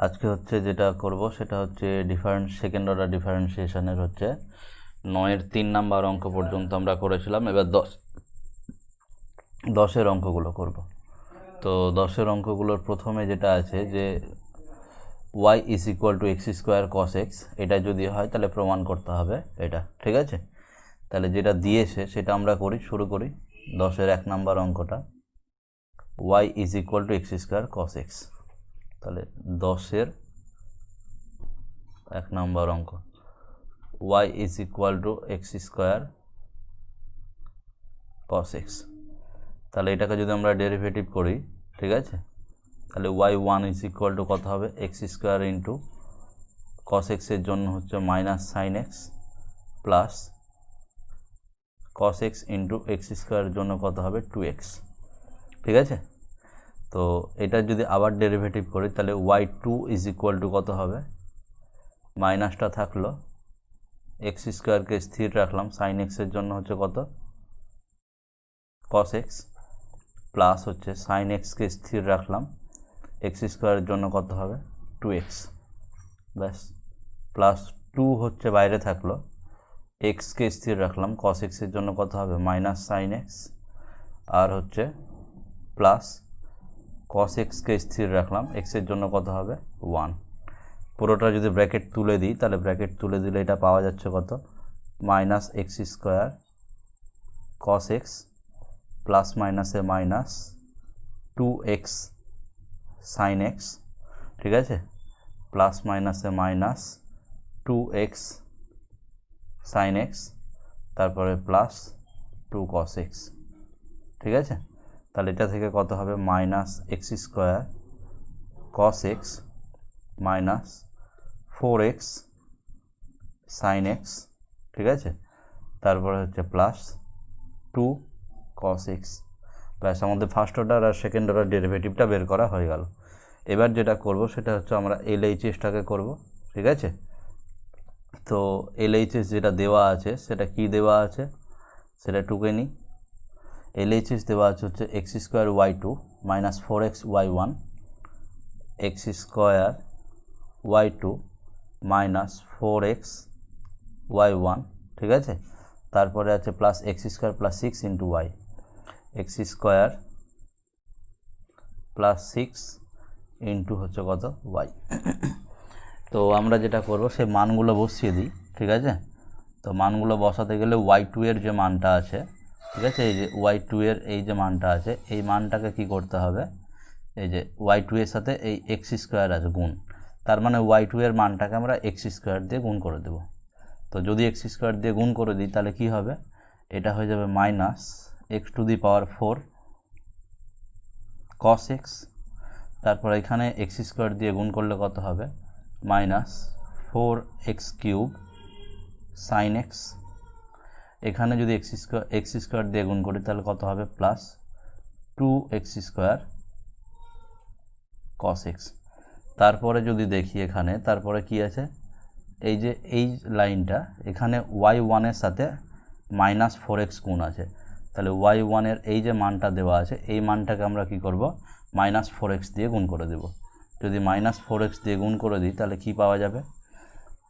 আজকে হচ্ছে যেটা করব সেটা হচ্ছে সেকেন্ড অর্ডার ডিফারেন্সিয়েশনের হচ্ছে 9-এর 3 নাম্বার অঙ্ক পর্যন্ত আমরা করেছিলাম। এবার 10-এর অঙ্কগুলো করব। তো 10-এর অঙ্কগুলোর প্রথমে যেটা আছে যে y is equal two x square cos x, এটা যদি হয় তাহলে প্রমাণ করতে হবে এটা, ঠিক আছে? তাহলে যেটা দিয়েছে সেটা আমরা শুরু করি 10-এর 1 নাম্বার অঙ্কটা, y is equal two x square cos x. তাহলে 10-এর 1 নাম্বার অঙ্ক, y is equal two x square cos x. তাহলে এটাকে যদি আমরা ডেরিভেটিভ করি, ঠিক আছে, তাহলে y1 ইজ ইকুয়াল টু কত হবে, এক্স স্কোয়ার ইন্টু কস এক্সের জন্য হচ্ছে minus sine x plus cos x into x স্কোয়ারের জন্য কত হবে 2x, ঠিক আছে? তো এটা যদি আবার ডেরিভেটিভ করি তাহলে y2 ইজ ইকুয়াল টু কত হবে, মাইনাসটা থাকলো, এক্স স্কোয়ারকে স্থির রাখলাম, সাইন এক্সের জন্য হচ্ছে কত কস এক্স, প্লাস হচ্ছে সাইন এক্সকে স্থির রাখলাম, এক্স স্কোয়ারের জন্য কত হবে 2x, ব্যাস। প্লাস 2 হচ্ছে বাইরে থাকলো, এক্সকে স্থির রাখলাম, কস এক্সের জন্য কত হবে মাইনাস সাইন এক্স, আর হচ্ছে প্লাস কস এক্সকে স্থির রাখলাম, এক্সের জন্য কত হবে 1। পুরোটা যদি ব্র্যাকেট তুলে দিই তাহলে ব্র্যাকেট তুলে দিলে এটা পাওয়া যাচ্ছে কত, minus x square cos x plus মাইনাসে মাইনাস 2x সাইন এক্স, ঠিক আছে, প্লাস মাইনাসে মাইনাস 2x সাইন এক্স, তারপরে প্লাস 2 কস এক্স, ঠিক আছে? তাহলে এটা থেকে কত হবে, minus x square cos x minus 4x sine x, ঠিক আছে, তারপরে হচ্ছে প্লাস 2 কস এক্স। ব্যাস, আমাদের ফার্স্ট অর্ডার আর সেকেন্ড অর্ডার ডেরিভেটিভটা বের করা হয়ে গেল। এবার যেটা করব সেটা হচ্ছে আমরা LHSটাকে করব, ঠিক আছে? তো LHS যেটা দেওয়া আছে সেটা কি দেওয়া আছে সেটা টুকে নিই। LHS দেওয়া আছে হচ্ছে x square y2 minus 4x y1, x square y2 minus 4x y1, ঠিক আছে, তারপরে আছে plus x square plus 6 into y, x square plus 6 into হচ্ছে কত y। তো আমরা যেটা করব সেই মানগুলো বসিয়ে দিই, ঠিক আছে? তো মানগুলো বসাতে গেলে y2 এর যে মানটা আছে, ঠিক আছে, এই যে y2 এর এই যে মানটা আছে, এই মানটাকে কি করতে হবে, এই যে y2 এর সাথে এই এক্স স্কোয়ার আছে গুণ, তার মানে y2 এর মানটাকে আমরা এক্স স্কোয়ার দিয়ে গুণ করে দেব। তো যদি এক্স স্কোয়ার দিয়ে গুণ করে দিই তাহলে কি হবে, এটা হয়ে যাবে minus x two the power 4 cos x, তারপর এখানে এক্স স্কোয়ার দিয়ে গুণ করলে কত হবে, minus 4x cube sine x, এখানে যদি এক্স স্কোয়ার দিয়ে গুণ করি তাহলে কত হবে, plus 2x square cos x. তারপরে যদি দেখি এখানে, তারপরে কি আছে, এই যে এই লাইনটা এখানে y1 এর সাথে মাইনাস 4x গুণ আছে, তাহলে y1 এর এই যে মানটা দেওয়া আছে এই মানটাকে আমরা কি করব, মাইনাস 4x দিয়ে গুণ করে দেব। যদি মাইনাস 4x দিয়ে গুণ করে দিই তাহলে কি পাওয়া যাবে,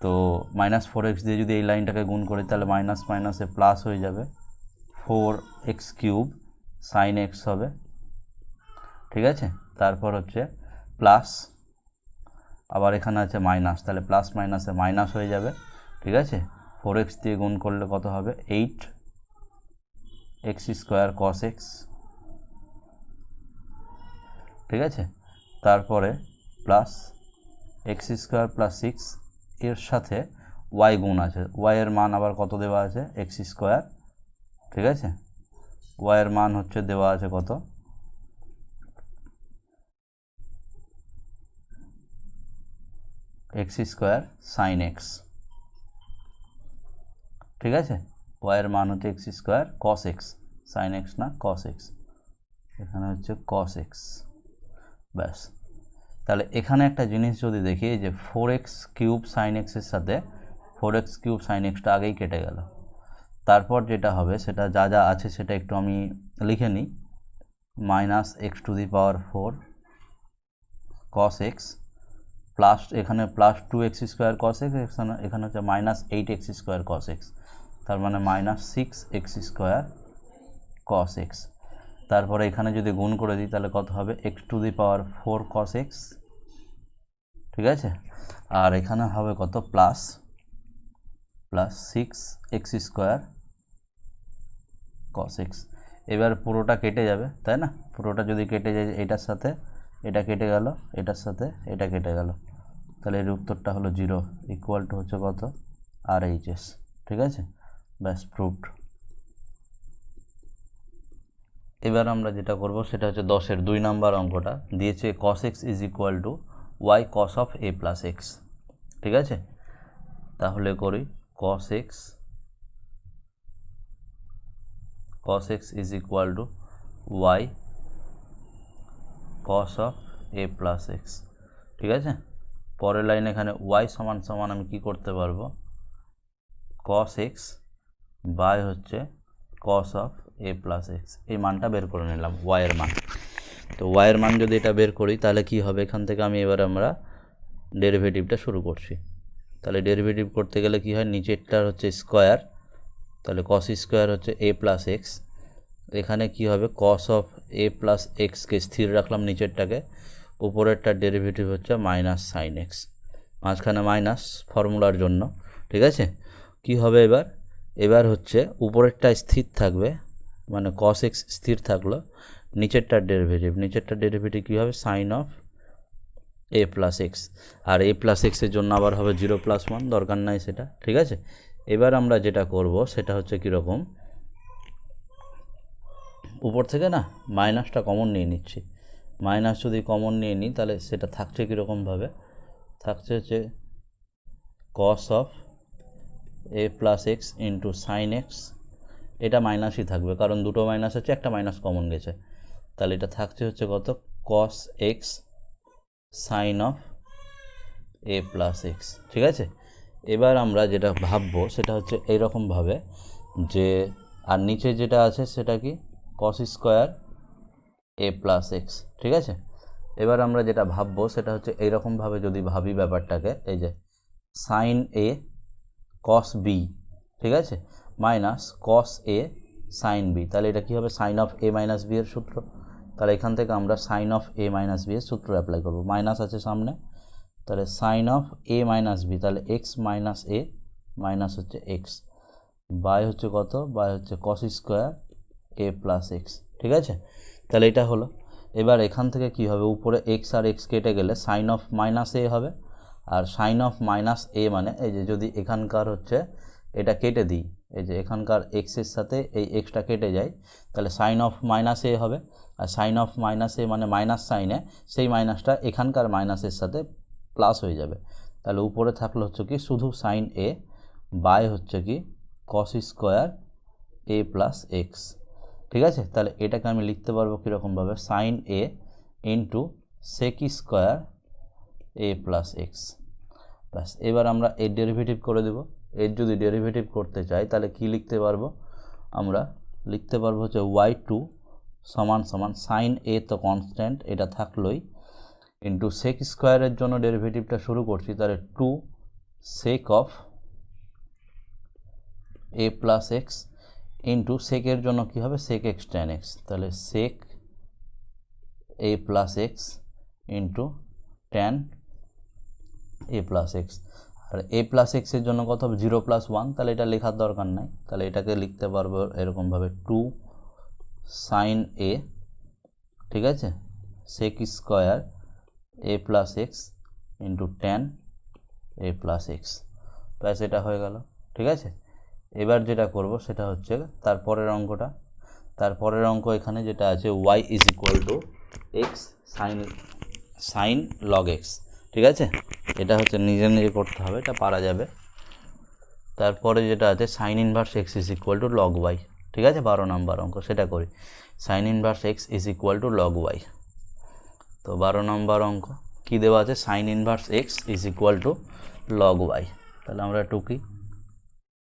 তো মাইনাস 4x দিয়ে যদি এই লাইনটাকে গুণ করি তাহলে মাইনাস মাইনাসে প্লাস হয়ে যাবে, 4x কিউব সাইন এক্স হবে, ঠিক আছে, তারপর হচ্ছে প্লাস, আবার এখানে আছে মাইনাস, তাহলে প্লাস মাইনাসে মাইনাস হয়ে যাবে, ঠিক আছে, 4x দিয়ে গুণ করলে কত হবে 8x স্কোয়ার কস এক্স, ঠিক আছে, তারপরে প্লাস এক্স স্কোয়ার প্লাস 6 এর সাথে y গুণ আছে, y এর মান আবার কত দেওয়া আছে, এক্স স্কোয়ার, ঠিক আছে, y এর মান হচ্ছে দেওয়া আছে কত, এক্স স্কোয়ার সাইন এক্স, ঠিক আছে, y এর মান হচ্ছে x square cos x, sine x না কস এক্স, এখানে হচ্ছে কস এক্স, ব্যাস। তাহলে এখানে একটা জিনিস যদি দেখি, যে 4x কিউব সাইন এক্সের সাথে 4x কিউব সাইন এক্সটা আগেই কেটে গেল, তারপর যেটা হবে সেটা যা যা আছে সেটা একটু আমি লিখে নিই, minus x two the power 4 cos x plus এখানে প্লাস 2x² cos x, এখানে হচ্ছে -8x² cos x, তার মানে -6x² cos x। তারপরে এখানে যদি গুণ করে দিই তাহলে কত হবে, x⁴ cos x, ঠিক আছে। আর এখানে হবে কত, প্লাস 6x² cos x। এবার পুরোটা কেটে যাবে, তাই না? পুরোটা যদি কেটে যায়, এটার সাথে এটা কেটে গেল, এটার সাথে এটা কেটে গেল, তাহলে এর উত্তরটা হলো 0 ইকুয়াল টু হচ্ছে কত, RHS, ঠিক আছে। ব্যাস, প্রুভড। এবার আমরা যেটা করব সেটা হচ্ছে 10-এর 2 নাম্বার অঙ্কটা দিয়েছে, cos x is equal two y cos of a plus x, ঠিক আছে। তাহলে করি cos x is equal two y cos of a plus x, ঠিক আছে। পরের লাইন এখানে y সমান সমান আমি কি করতে পারবো, cos x বাই হচ্ছে cos of a plus x, এই মানটা বের করে নিলাম, y এর মান। তো y এর মান যদি এটা বের করি তাহলে কি হবে, এখান থেকে আমরা ডেরিভেটিভটা শুরু করছি। তাহলে ডেরিভেটিভ করতে গেলে কি হয়, নিচেরটার হচ্ছে স্কোয়ার, তাহলে cos স্কোয়ার হচ্ছে a প্লাস এক্স, এখানে কি হবে cos অফ a প্লাস এক্সকে স্থির রাখলাম নিচেরটাকে, উপরেরটার ডেরিভেটিভ হচ্ছে মাইনাস সাইন এক্স, মাঝখানে মাইনাস ফর্মুলার জন্য, ঠিক আছে। কি হবে এবার হচ্ছে উপরেরটা স্থির থাকবে, মানে cos x স্থির থাকলো, নিচেরটার ডেরিভেটিভ কী হবে, sine of a plus x, আর a প্লাস এক্সের জন্য আবার হবে 0+1, দরকার নাই সেটা, ঠিক আছে। এবার আমরা যেটা করব সেটা হচ্ছে কীরকম, উপর থেকে না মাইনাসটা কমন নিয়ে নিচ্ছি, মাইনাস যদি কমন নিয়ে নিই তাহলে সেটা থাকছে কীরকমভাবে, থাকছে হচ্ছে cos of a plus x into sine x, এটা মাইনাসই থাকবে কারণ দুটো মাইনাস আছে, একটা মাইনাস কমন গেছে, তাহলে এটা থাকছে হচ্ছে কত, cos x sine of a plus x, ঠিক আছে। এবার আমরা যেটা ভাববো সেটা হচ্ছে এইরকমভাবে যে, আর নিচে যেটা আছে সেটা কি, cos square a plus x, ঠিক আছে। এবার আমরা যেটা ভাববো সেটা হচ্ছে এইরকমভাবে যদি ভাবি ব্যাপারটাকে, এই যে সাইন a cos b, ঠিক আছে, minus cos a sine b, তাহলে এটা কী হবে, sine of a minus b এর সূত্র, তাহলে এখান থেকে আমরা sine of a minus b এর সূত্র অ্যাপ্লাই করবো, মাইনাস আছে সামনে, তাহলে sine of a minus b, তাহলে x মাইনাস a মাইনাস হচ্ছে x, বাই হচ্ছে কত, বাই হচ্ছে cos square a plus x, ঠিক আছে। তাহলে এটা হলো, এবার এখান থেকে কি হবে, উপরে x আর x কেটে গেলে সাইন অফ মাইনাস a হবে, আর সাইন অফ মাইনাস a মানে এই যে যদি এখানকার হচ্ছে এটা কেটে দিই, এই যে এখানকার x এর সাথে এই xটা কেটে যায়, তাহলে সাইন অফ মাইনাস a হবে, আর সাইন অফ মাইনাস a মানে মাইনাস সাইনে, সেই মাইনাসটা এখানকার মাইনাসের সাথে প্লাস হয়ে যাবে, তাহলে উপরে থাকলো হচ্ছে কি শুধু সাইন a বাই হচ্ছে কি cos square a plus x, ঠিক আছে। তাহলে এটাকে আমি লিখতে পারবো কীরকমভাবে, sine a into sec square a plus x, ব্যাস। এবার আমরা এর ডেরিভেটিভ করে দেব, এর যদি ডেরিভেটিভ করতে চাই তাহলে কি লিখতে পারবো, আমরা লিখতে পারবো হচ্ছে y2 সমান সমান সাইন a তো কনস্ট্যান্ট, এটা থাকলোই, ইন্টু সেক স্কোয়ারের জন্য ডেরিভেটিভটা শুরু করছি, তাহলে 2 sec of a plus x into সেকের জন্য কী হবে, সেক এক্স ট্যান এক্স, তাহলে sec a plus x into tan a plus x, আর a প্লাস এক্সের জন্য কত হবে, 0+1, তাহলে এটা লেখার দরকার নাই, তাহলে এটাকে লিখতে পারবো এরকমভাবে 2 সাইন a, ঠিক আছে, sec square a plus x into tan a plus x, ব্যাস এটা হয়ে গেল, ঠিক আছে। এবার যেটা করব সেটা হচ্ছে তারপরের অঙ্ক, এখানে যেটা আছে y is equal two x sine log x, ঠিক আছে। এটা হচ্ছে নিজে করতে হবে, এটা পারা যাবে। তারপরে যেটা আছে sine inverse x is equal to log y, ঠিক আছে, 12 নম্বর অঙ্ক, সেটা করি, sine inverse x is equal to log y. তো 12 নম্বর অঙ্ক কী দেওয়া আছে, sine inverse x is equal to log y, তাহলে আমরা টুকি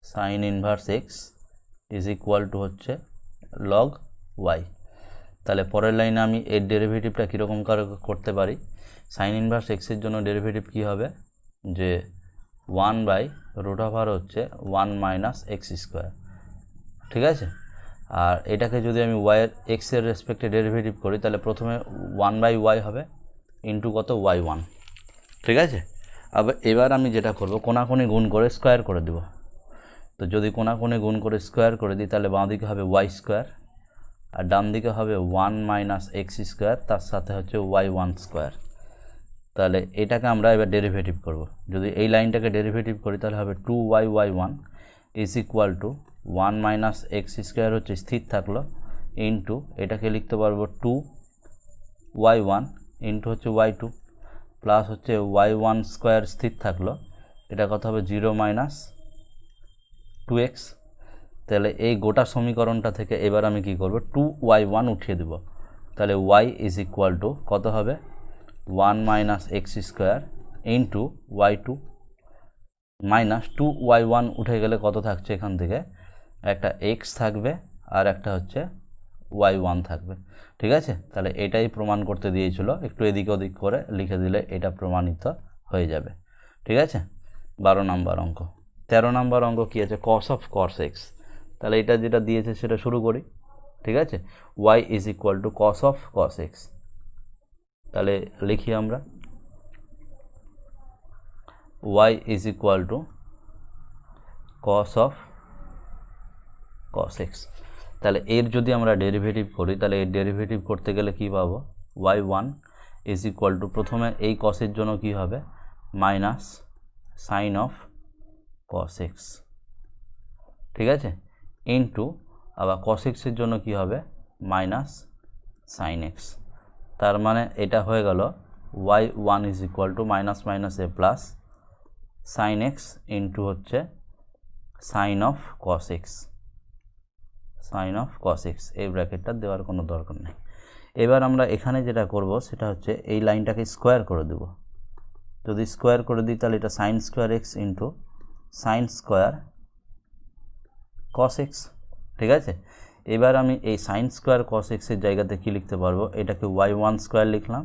sine inverse x is equal to হচ্ছে লগ ওয়াই, তাহলে পরের লাইনে আমি এর ডেরিভেটিভটা কীরকম করতে পারি, সাইন ইনভার্স এক্সের জন্য ডেরিভেটিভ কী হবে, যে 1/√ওভার হচ্ছে 1 মাইনাস এক্স স্কোয়ার, ঠিক আছে। আর এটাকে যদি আমি ওয়াইয়ের এক্সের রেসপেক্টে ডেরিভেটিভ করি তাহলে প্রথমে 1/y হবে ইন্টু কত y1, ঠিক আছে। এবার আমি যেটা করব, কোনাকুনি গুণ করে স্কোয়ার করে দেব। তো যদি কোনাকুনি গুণ করে স্কোয়ার করে দিই তাহলে বাঁ দিকে হবে y স্কোয়ার আর ডান দিকে হবে 1 মাইনাস এক্স স্কোয়ার, তার সাথে হচ্ছে y1 স্কোয়ার। তাহলে এটাকে আমরা এবার ডেরিভেটিভ করব। যদি এই লাইনটাকে ডেরিভেটিভ করি তাহলে হবে 2y1 is equal two 1 minus x square হচ্ছে স্থির থাকলো ইন্টু এটাকে লিখতে পারবো 2y1 ইন্টু হচ্ছে y2 প্লাস হচ্ছে y1 স্কোয়ার স্থির থাকলো, এটা কত হবে 0 মাইনাস 2x। তাহলে এই গোটা সমীকরণটা থেকে এবার আমি কি করব, 2y1 উঠিয়ে দেব। তাহলে y ইজ ইকুয়াল টু কত হবে 1 minus x square into y2 minus 2y1 উঠে গেলে কত থাকছে, এখান থেকে একটা x থাকবে আর একটা হচ্ছে y1 থাকবে, ঠিক আছে। তাহলে এটাই প্রমাণ করতে দিয়েছিল, একটু এদিক ওদিক করে লিখে দিলে এটা প্রমাণিত হয়ে যাবে, ঠিক আছে। 12 নম্বর অঙ্ক। 13 নম্বর অঙ্ক কী আছে, cos of cos x। তাহলে এটা যেটা দিয়েছে সেটা শুরু করি, ঠিক আছে। y is equal two cos of cos x। তাহলে লিখি আমরা y is equal two cos of cos x। তাহলে এর যদি আমরা ডেরিভেটিভ করি তাহলে এর ডেরিভেটিভ করতে গেলে কি পাবো, y1 ইজ ইকুয়াল টু প্রথমে এই কসের জন্য কি হবে minus sine of cos x, ঠিক আছে, ইন্টু আবার cos x এর জন্য কি হবে মাইনাস সাইন x। তার মানে এটা হয়ে গেল y1 is equal to minus minus A plus sine x into হচ্ছে sine of cos x, sine of cos x। এই ব্র্যাকেটটা দেওয়ার কোনো দরকার নেই। এবার আমরা এখানে যেটা করব সেটা হচ্ছে এই লাইনটাকে স্কোয়ার করে দেব। যদি স্কোয়ার করে দিই তাহলে এটা sign square x into sine square cos x, ঠিক আছে। এবার আমি এই সাইন স্কোয়ার cos x এর জায়গাতে কি লিখতে পারবো, এটাকে y1 স্কোয়ার লিখলাম,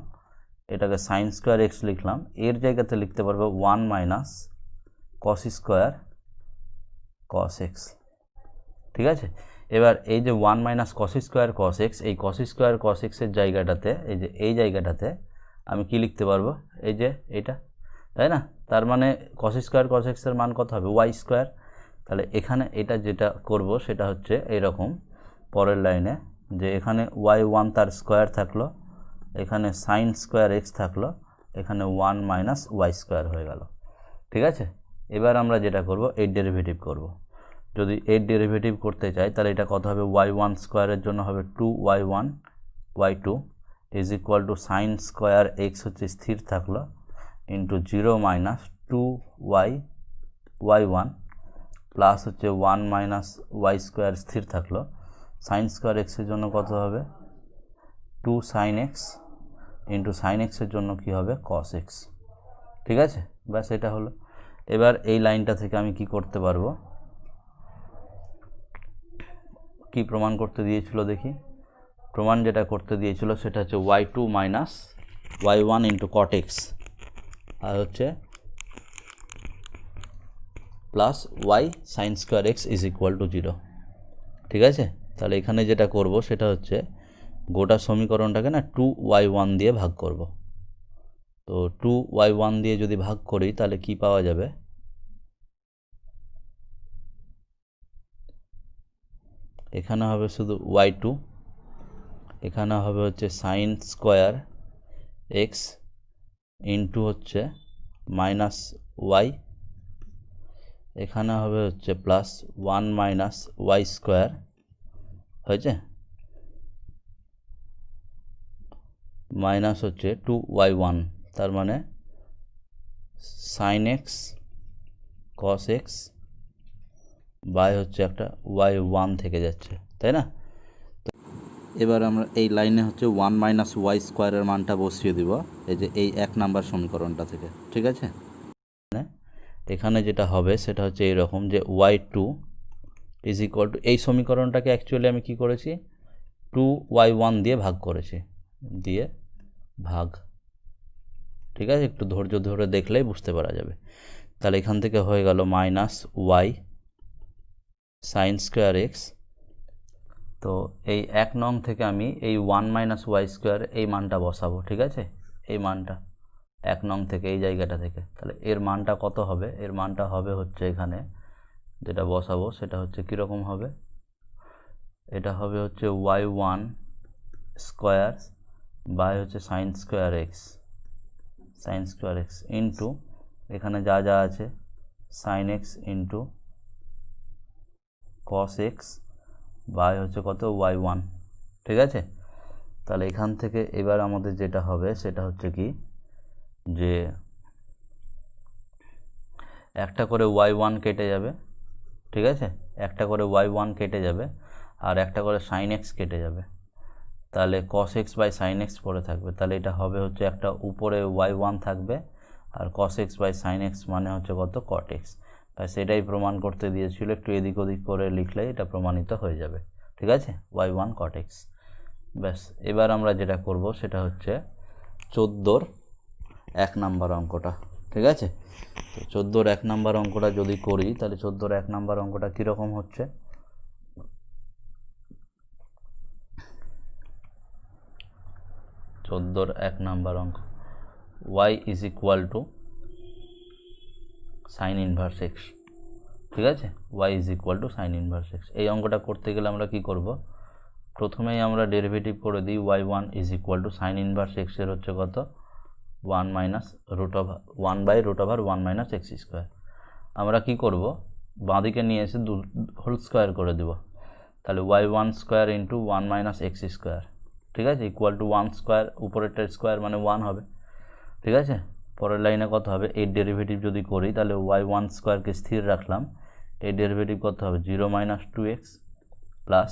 এটাকে সাইন স্কোয়ার এক্স লিখলাম, এর জায়গাতে লিখতে পারবো 1 minus cos square cos x, ঠিক আছে। এবার এই যে 1 minus cos square cos x, এই cos স্কোয়ার cos x এর জায়গাটাতে এই জায়গাটাতে আমি কি লিখতে পারবো, এই যে এটা, তাই না। তার মানে cos স্কোয়ার cos x এর মান কত হবে y স্কোয়ার। তাহলে এখানে এটা যেটা করব সেটা হচ্ছে এইরকম, পরের লাইনে যে এখানে y1 তার স্কোয়ার থাকলো, এখানে সাইন স্কোয়ার x থাকলো, এখানে 1 মাইনাস y স্কোয়ার হয়ে গেল, ঠিক আছে। এবার আমরা যেটা করব এর ডেরিভেটিভ করব। যদি এর ডেরিভেটিভ করতে চাই তাহলে এটা কত হবে, y1 স্কোয়ারের জন্য হবে 2y1 y2 is equal to sine square x হচ্ছে স্থির থাকলো into 0 minus 2y y1 plus হচ্ছে 1 মাইনাস y স্কোয়ার স্থির থাকলো, সাইন স্কোয়ার এক্সের জন্য কত হবে 2 সাইন এক্স ইন্টু সাইন এক্সের জন্য কি হবে cos x, ঠিক আছে। ব্যাস এটা হলো। এবার এই লাইনটা থেকে আমি কি করতে পারবো, কি প্রমাণ করতে দিয়েছিল দেখি। প্রমাণ যেটা করতে দিয়েছিল সেটা হচ্ছে y2 minus y1 into cot x আর হচ্ছে plus y sign square x is equal to 0, ঠিক আছে। তাহলে এখানে যেটা করব সেটা হচ্ছে গোটা সমীকরণটাকে না 2y1 দিয়ে ভাগ করব। তো 2y1 দিয়ে যদি ভাগ করি তাহলে কি পাওয়া যাবে, এখানে হবে শুধু y2, এখানে হবে হচ্ছে সাইন স্কোয়ার এক্স ইন্টু হচ্ছে মাইনাস y, এখানে হবে হচ্ছে প্লাস 1 মাইনাস y স্কোয়ার হয়েছে, মাইনাস হচ্ছে 2y1, তার মানে sine x cos x by হচ্ছে একটা y1 থেকে যাচ্ছে, তাই না। তো এবার আমরা এই লাইনে হচ্ছে 1 মাইনাস y স্কোয়ারের মানটা বসিয়ে দিব এই যে এই 1 নাম্বার সমীকরণটা থেকে, ঠিক আছে। এখানে যেটা হবে সেটা হচ্ছে এইরকম যে y2 ইজ ইকুয়াল টু, এই সমীকরণটাকে অ্যাকচুয়ালি আমি কি করেছি 2y1 দিয়ে ভাগ করেছি, দিয়ে ভাগ। ঠিক আছে, একটু ধৈর্য ধরে দেখলেই বুঝতে পারা যাবে। তাহলে এখান থেকে হয়ে গেল minus y sine square x. তো এই 1 নং থেকে আমি এই 1 মাইনাস ওয়াই স্কোয়ার এই মানটা বসাবো। ঠিক আছে, এই মানটা 1 নং থেকে এই জায়গাটা থেকে, তাহলে এর মানটা কত হবে? এর মানটা হবে হচ্ছে এখানে যেটা বসাবো সেটা হচ্ছে কীরকম হবে, এটা হবে হচ্ছে y1 স্কোয়ার বাই হচ্ছে সাইন স্কোয়ার এক্স ইন্টু এখানে যা যা আছে sine x into cos x by হচ্ছে কত y1। ঠিক আছে, তাহলে এখান থেকে এবার আমাদের যেটা হবে সেটা হচ্ছে কি, যে একটা করে y1 কেটে যাবে। ঠিক আছে, একটা করে y1 কেটে যাবে আর একটা করে সাইন এক্স কেটে যাবে, তাহলে cos x by sine x পড়ে থাকবে। তাহলে এটা হবে হচ্ছে একটা উপরে y1 থাকবে আর cos x by sine x মানে হচ্ছে কত cot x। তাই সেটাই প্রমাণ করতে দিয়েছিল, একটু এদিক ওদিক করে লিখলে এটা প্রমাণিত হয়ে যাবে। ঠিক আছে, y1 cot x। ব্যাস, এবার আমরা যেটা করব সেটা হচ্ছে 14 1 নাম্বার অঙ্কটা। ঠিক আছে, তো 14 1 নাম্বার অঙ্কটা যদি করি তাহলে 14 1 নাম্বার অঙ্কটা কীরকম হচ্ছে, 14 1 নাম্বার অঙ্ক y is equal to sine inverse x. ঠিক আছে, y is equal to sine inverse x. এই অঙ্কটা করতে গেলে আমরা কি করব, প্রথমেই আমরা ডেরিভেটিভ করে দিই y1 is equal to sine inverse এক্সের হচ্ছে কত 1 minus root over 1 by root over 1 minus x square. আমরা কি করব, বাঁদিকে নিয়ে এসে হোল স্কোয়ার করে দেব, তাহলে y1 square into 1 minus x square. ঠিক আছে, ইকুয়াল টু 1 স্কোয়ার, উপরেরটা স্কোয়ার মানে 1 হবে। ঠিক আছে, পরের লাইনে কত হবে, এর ডেরিভেটিভ যদি করি তাহলে y1 স্কোয়ারকে স্থির রাখলাম, এর ডেরিভেটিভ কত হবে 0 minus 2x plus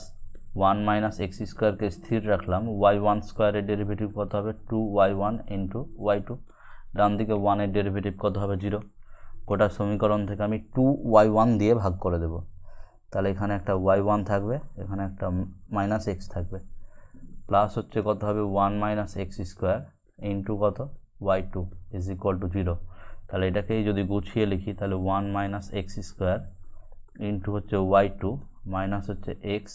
1 minus x স্কোয়ারকে স্থির রাখলাম, y1 স্কোয়ারের ডেরিভেটিভ কত হবে 2y1 ইন্টু y2, ডান দিকে 1 এর ডেরিভেটিভ কত হবে 0। গোটা সমীকরণ থেকে আমি 2y1 দিয়ে ভাগ করে দেব, তাহলে এখানে একটা y1 থাকবে, এখানে একটা মাইনাস এক্স থাকবে, প্লাস হচ্ছে কত হবে 1 মাইনাস এক্স স্কোয়ার ইন্টু কত y2 ইজ ইকুয়াল টু 0। তাহলে এটাকেই যদি গুছিয়ে লিখি তাহলে 1 মাইনাস এক্স স্কোয়ার ইন্টু হচ্ছে y2 মাইনাস হচ্ছে x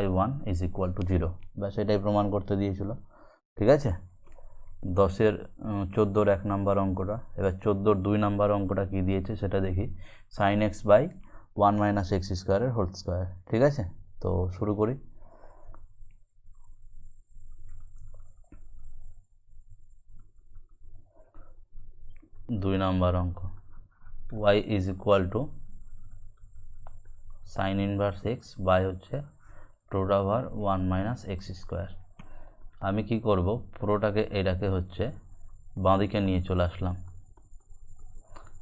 y1 is equal to 0। ব্যাস, এটাই প্রমাণ করতে দিয়েছিল। ঠিক আছে, 14 1 নাম্বার অঙ্কটা। এবার 14 2 নাম্বার অঙ্কটা কী দিয়েছে সেটা দেখি, sine x by 1 minus x স্কোয়ারের হোল স্কোয়ার। ঠিক আছে, তো শুরু করি। দুই নাম্বার অঙ্ক, y is equal to sine inverse x by হচ্ছে root over 1 minus x square. আমি কি করব, পুরোটাকে এটাকে হচ্ছে বাঁদিকে নিয়ে চলে আসলাম।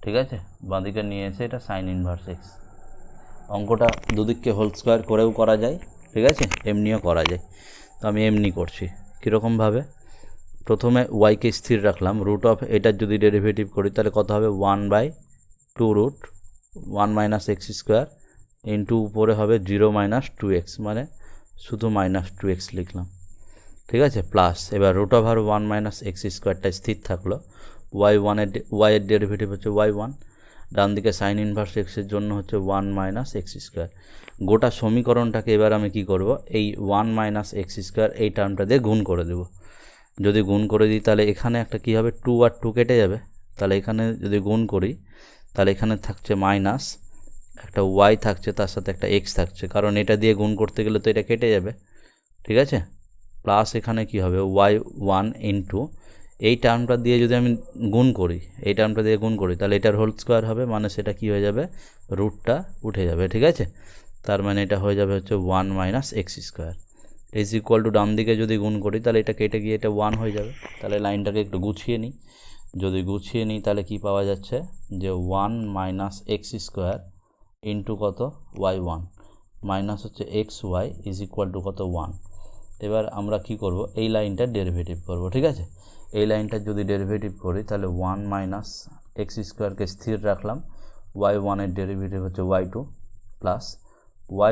ঠিক আছে, বাঁদিকে নিয়ে এসে এটা সাইন ইনভার্স এক্স। অঙ্কটা দুদিককে হোল স্কোয়ার করেও করা যায়, ঠিক আছে, এমনিও করা যায়। তো আমি এমনি করছি, কীরকমভাবে, প্রথমে ওয়াইকে স্থির রাখলাম, রুট অফ এটার যদি ডেরিভেটিভ করি তাহলে কত হবে 1 by 2 root 1 minus x square into উপরে হবে 0 মাইনাস 2x, মানে শুধু মাইনাস 2x লিখলাম। ঠিক আছে, প্লাস এবার রুট ওভার 1 মাইনাস এক্স স্কোয়ারটা স্থির থাকলো, y এর ডেরিভেটিভ হচ্ছে y1, ডান দিকে সাইন ইনভার্স এক্সের জন্য হচ্ছে 1 মাইনাস এক্স স্কোয়ার। গোটা সমীকরণটাকে এবার আমি কি করব, এই 1 মাইনাস এক্স স্কোয়ার এই টার্মটা দিয়ে গুণ করে দেব। যদি গুণ করে দিই তাহলে এখানে একটা কি হবে 2 আর 2 কেটে যাবে, তাহলে এখানে যদি গুণ করি তাহলে এখানে থাকছে মাইনাস একটা y থাকছে, তার সাথে একটা x থাকছে, কারণ এটা দিয়ে গুণ করতে গেলে তো এটা কেটে যাবে। ঠিক আছে, প্লাস এখানে কি হবে y1 ইন্টু এই টার্মটা দিয়ে যদি আমি গুণ করি, এই টার্মটা দিয়ে গুণ করি তাহলে এটার হোল স্কোয়ার হবে, মানে সেটা কি হয়ে যাবে, রুটটা উঠে যাবে। ঠিক আছে, তার মানে এটা হয়ে যাবে হচ্ছে 1 minus x square is equal to, ডান দিকে যদি গুণ করি তাহলে এটা কেটে গিয়ে এটা 1 হয়ে যাবে। তাহলে লাইনটাকে একটু গুছিয়ে নিই, যদি গুছিয়ে নিই তাহলে কি পাওয়া যাচ্ছে, যে 1 মাইনাস এক্স স্কোয়ার ইন্টু কত y1 মাইনাস হচ্ছে x y is equal to কত 1। এবার আমরা কি করব, এই লাইনটার ডেরিভেটিভ করব। ঠিক আছে, এই লাইনটার যদি ডেরিভেটিভ করি তাহলে 1 মাইনাস এক্স স্কোয়ারকে স্থির রাখলাম, y1 এর ডেরিভেটিভ হচ্ছে y2 প্লাস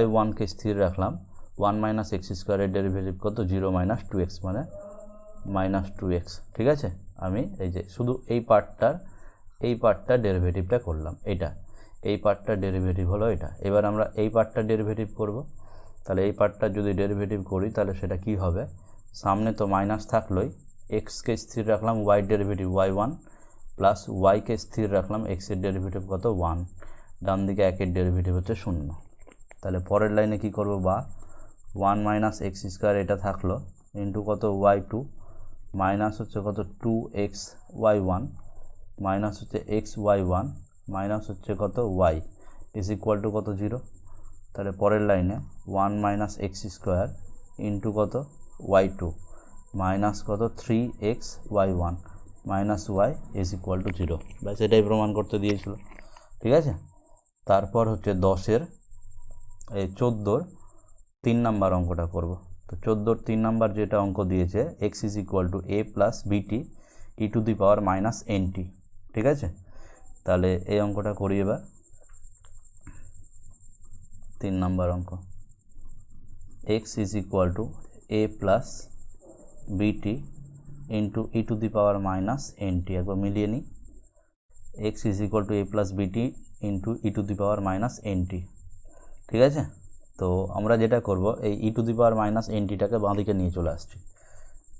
y1কে স্থির রাখলাম, 1 মাইনাস এক্স স্কোয়ারের ডেরিভেটিভ কত 0 মাইনাস 2x মানে মাইনাস 2x। ঠিক আছে, আমি এই যে শুধু এই পার্টটার ডেরিভেটিভটা করলাম, এই পার্টটার ডেরিভেটিভ হলো এটা। এবার আমরা এই পার্টটার ডেরিভেটিভ করব। তাহলে এই পার্টটার যদি ডেরিভেটিভ করি তাহলে সেটা কি হবে, সামনে তো মাইনাস থাকলোই, এক্সকে স্থির রাখলাম, ওয়াই ডেরিভেটিভ y1 প্লাস ওয়াইকে স্থির রাখলাম, এক্সের ডেরিভেটিভ কত 1, ডান দিকে একের ডেরিভেটিভ হচ্ছে 0। তাহলে পরের লাইনে কি করব, বা 1 মাইনাস এক্স স্কোয়ার এটা থাকলো ইন্টু কত y2 মাইনাস হচ্ছে কত 2x y1 মাইনাস হচ্ছে এক্স y1 মাইনাস হচ্ছে কত y ইজ ইকুয়াল টু কত 0। তাহলে পরের লাইনে 1 মাইনাস এক্স স্কোয়ার ইন্টু কত y2 মাইনাস কত 3x y1 minus y is equal to 0। ব্যাস এটাই প্রমাণ করতে দিয়েছিল। ঠিক আছে, তারপর হচ্ছে 14 3 নাম্বার অঙ্কটা করব। তো 14 3 নাম্বার যেটা অঙ্ক দিয়েছে x is equal to a plus বিটি ই to the power minus NT. ঠিক আছে, তাহলে এই অঙ্কটা করি এবার। 3 নাম্বার অঙ্ক, x is equal to a plus BT into E to the power minus NT. একবার মিলিয়ে নিই, x is equal to a plus BT into E to the power minus NT. ঠিক আছে, তো আমরা যেটা করব, এই ই টু দি পাওয়ার মাইনাস এনটিটাকে বাঁ দিকে নিয়ে চলে আসছি।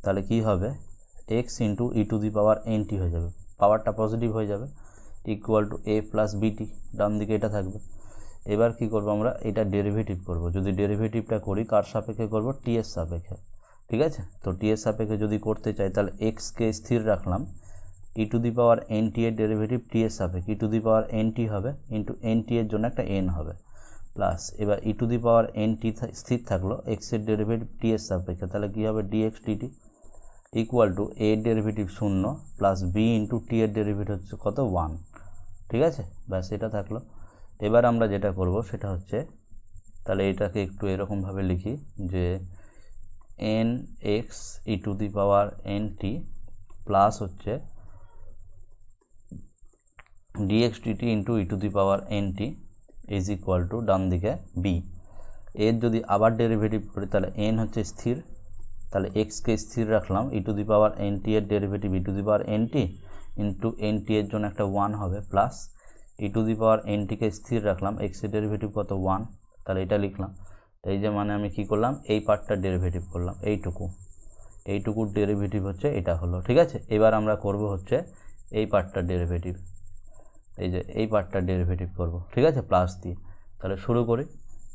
তাহলে কি হবে, x into E to the power NT হয়ে যাবে, পাওয়ারটা পজিটিভ হয়ে যাবে, ইকুয়াল টু এ প্লাস বিটি, ডান দিকে এটা থাকবে। এবার কি করব, আমরা এটা ডেরিভেটিভ করব। যদি ডেরিভেটিভটা করি কার সাপেক্ষে করব, টি এর সাপেক্ষে। ঠিক আছে, তো টি এর সাপেক্ষে যদি করতে চাই তাহলে এক্সকে স্থির রাখলাম, ই টু দি পাওয়ার এনটি এর ডেরিভেটিভ টি এর সাপেক্ষে ই টু দি পাওয়ার এনটি হবে ইন্টু এনটি এর জন্য একটা এন হবে, প্লাস এবার ই টু দি পাওয়ার এনটি স্থির থাকলো, এক্সের ডেরিভেটিভ টি এর সাপেক্ষে, তাহলে কী হবে DX DT equal to A derivative 0 plus B into T এর ডেরিভেটিভ হচ্ছে কত 1। ঠিক আছে, ব্যাস এটা থাকলো। এবার আমরা যেটা করব সেটা হচ্ছে, তাহলে এটাকে একটু এরকমভাবে লিখি যে N X E to the power N T plus হচ্ছে DX DT into E to the power N T is equal to ডান দিকে বি। এর যদি আবার ডেরিভেটিভ করি তাহলে এন হচ্ছে স্থির, তাহলে এক্সকে স্থির রাখলাম, ই টু দি পাওয়ার এন টি এর derivative E to the power N T into N T এর জন্য একটা 1 হবে, plus E to the power N টিকে স্থির রাখলাম, এক্সের ডেরিভেটিভ কত 1, তাহলে এটা লিখলাম। এই যে মানে আমি কি করলাম, এই পার্টটার ডেরিভেটিভ করলাম, এইটুকুর ডেরিভেটিভ হচ্ছে এটা হলো। ঠিক আছে, এবার আমরা করব হচ্ছে এই পার্টটার ডেরিভেটিভ, এই যে এই পার্টটার ডেরিভেটিভ করব। ঠিক আছে, প্লাস দিয়ে। তাহলে শুরু করি।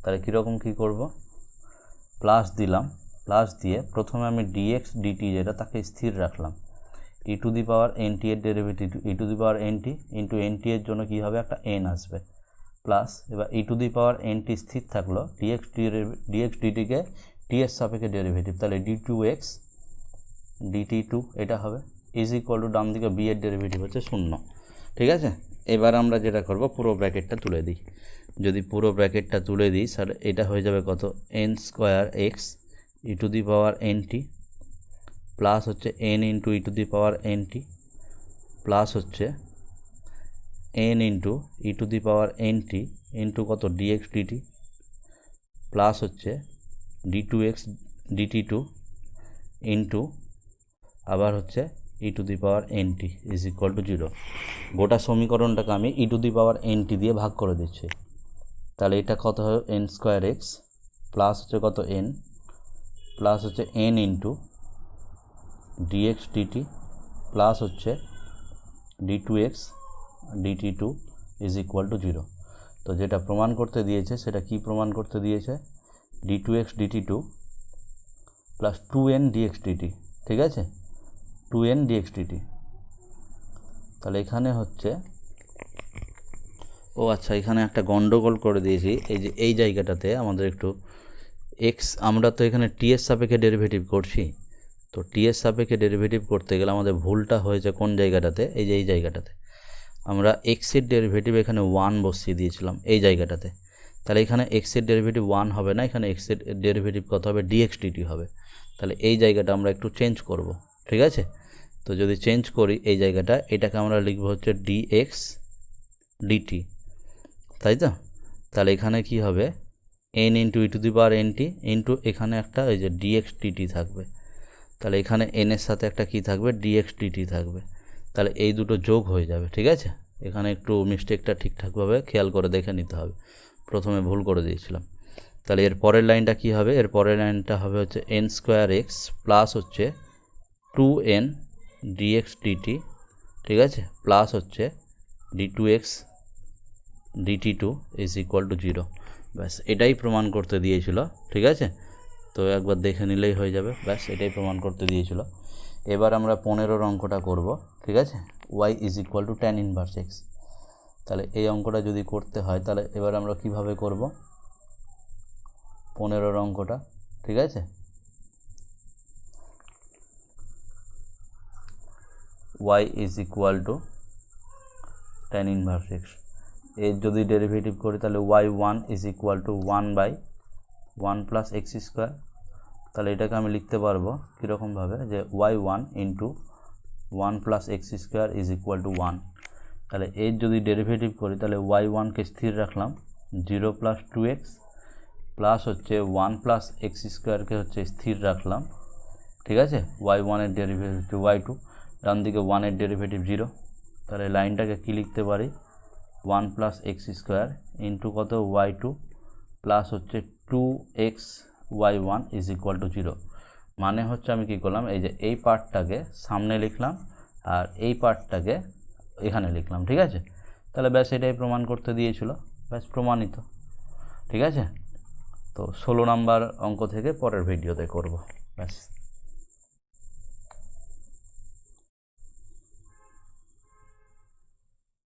তাহলে কীরকম কী করব, প্লাস দিলাম, প্লাস দিয়ে প্রথমে আমি ডিএক্স ডিটি যেটা তাকে স্থির রাখলাম, ই টু দি পাওয়ার এনটি এর derivative E to the power NT into NT এর জন্য কী হবে, একটা এন আসবে, প্লাস এবার ই টু দি পাওয়ার এনটি স্থির থাকলো, ডিএক্স ডিটিকে টি এর সাপেক্ষে ডেরিভেটিভ, তাহলে d two x DT two এটা হবে ইজ ইকুয়াল টু ডান দিকে বি এর ডেরিভেটিভ হচ্ছে 0। ঠিক আছে, এবার আমরা যেটা করব পুরো ব্র্যাকেটটা তুলে দিই। যদি পুরো ব্র্যাকেটটা তুলে দিই তাহলে এটা হয়ে যাবে কত, N square X E to the power NT plus হচ্ছে N into E to the power NT plus হচ্ছে N into E to the power NT into কত ডিএক্স ডিটি প্লাস হচ্ছে D two x DT two into আবার হচ্ছে E to the power NT is equal to 0। গোটা সমীকরণটাকে আমি ই to the power N T দিয়ে ভাগ করে দিচ্ছি। তাহলে এটা কত হবে, এন স্কোয়ার এক্স প্লাস হচ্ছে কত এন প্লাস হচ্ছে N into DX DT plus হচ্ছে D two x DT two is equal to 0। তো যেটা প্রমাণ করতে দিয়েছে সেটা কি প্রমাণ করতে দিয়েছে, d two x DT two plus 2n dx dt. ঠিক আছে, 2n ডিএক্স ডিটি। তাহলে এখানে হচ্ছে, ও আচ্ছা, এখানে একটা গন্ডগোল করে দিয়েছি, এই যে এই জায়গাটাতে আমাদের একটু এক্স, আমরা তো এখানে টি এর সাপেক্ষে ডেরিভেটিভ করছি, তো টি এর সাপেক্ষে ডেরিভেটিভ করতে গেলে আমাদের ভুলটা হয়েছে কোন জায়গাটাতে, এই যে এই জায়গাটাতে আমরা এক্সের ডেরিভেটিভ এখানে 1 বসিয়ে দিয়েছিলাম এই জায়গাটাতে। তাহলে এখানে এক্সের ডেরিভেটিভ 1 হবে না, এখানে এক্সের ডেরিভেটিভ কত হবে, ডিএক্স ডিটি হবে। তাহলে এই জায়গাটা আমরা একটু চেঞ্জ করব। ঠিক আছে, তো যদি চেঞ্জ করি এই জায়গাটা, এটাকে আমরা লিখব হচ্ছে ডিএক্স ডিটি, তাই তো। তাহলে এখানে কি হবে, N into E to the power N T into এখানে একটা এই যে ডিএক্স ডিটি থাকবে। তাহলে এখানে এনের সাথে একটা কি থাকবে, ডিএক্স ডিটি থাকবে। তাহলে এই দুটো যোগ হয়ে যাবে, ঠিক আছে। এখানে একটু মিস্টেকটা ঠিকঠাকভাবে খেয়াল করে দেখে নিতে হবে, প্রথমে ভুল করে দিয়েছিলাম। তাহলে এর পরের লাইনটা কি হবে, এর পরের লাইনটা হবে হচ্ছে এন স্কোয়ার এক্স প্লাস হচ্ছে 2n dx dt, ঠিক আছে, প্লাস হচ্ছে d2x dt2 is equal to 0। ব্যাস এটাই প্রমাণ করতে দিয়েছিল, ঠিক আছে। তো একবার দেখে নিলেই হয়ে যাবে, ব্যাস এটাই প্রমাণ করতে দিয়েছিল। এবার আমরা 15 অঙ্কটা করব, ঠিক আছে। y is equal two tan inverse x। তাহলে এই অঙ্কটা যদি করতে হয় তাহলে এবার আমরা কিভাবে করব 15 অঙ্কটা, ঠিক আছে। y is equal two tan inverse x, এর যদি ডেরিভেটিভ করি তাহলে y1 is equal two 1/1 plus x square. তাহলে এটাকে আমি লিখতে পারবো কীরকমভাবে, যে y1 into 1 plus x square is equal two 1। তাহলে এর যদি ডেরিভেটিভ করি তাহলে y1কে স্থির রাখলাম 0 প্লাস 2x প্লাস হচ্ছে 1 প্লাস এক্স স্কোয়ারকে হচ্ছে স্থির রাখলাম, ঠিক আছে। y1-এর ডেরিভেটিভ y2, ডান দিকে 1-এর ডেরিভেটিভ 0। তাহলে লাইনটাকে কী লিখতে পারি, 1 প্লাস এক্স স্কোয়ার ইন্টু কত y2 প্লাস হচ্ছে 2x y1 is equal to 0। মানে হচ্ছে আমি কী করলাম, এই যে এই পার্টটাকে সামনে লিখলাম আর এই পার্টটাকে এখানে লিখলাম, ঠিক আছে। তাহলে ব্যাস এটাই প্রমাণ করতে দিয়েছিল, ব্যাস প্রমাণিত, ঠিক আছে। তো 16 নাম্বার অঙ্ক থেকে পরের ভিডিওতে করব, ব্যাস।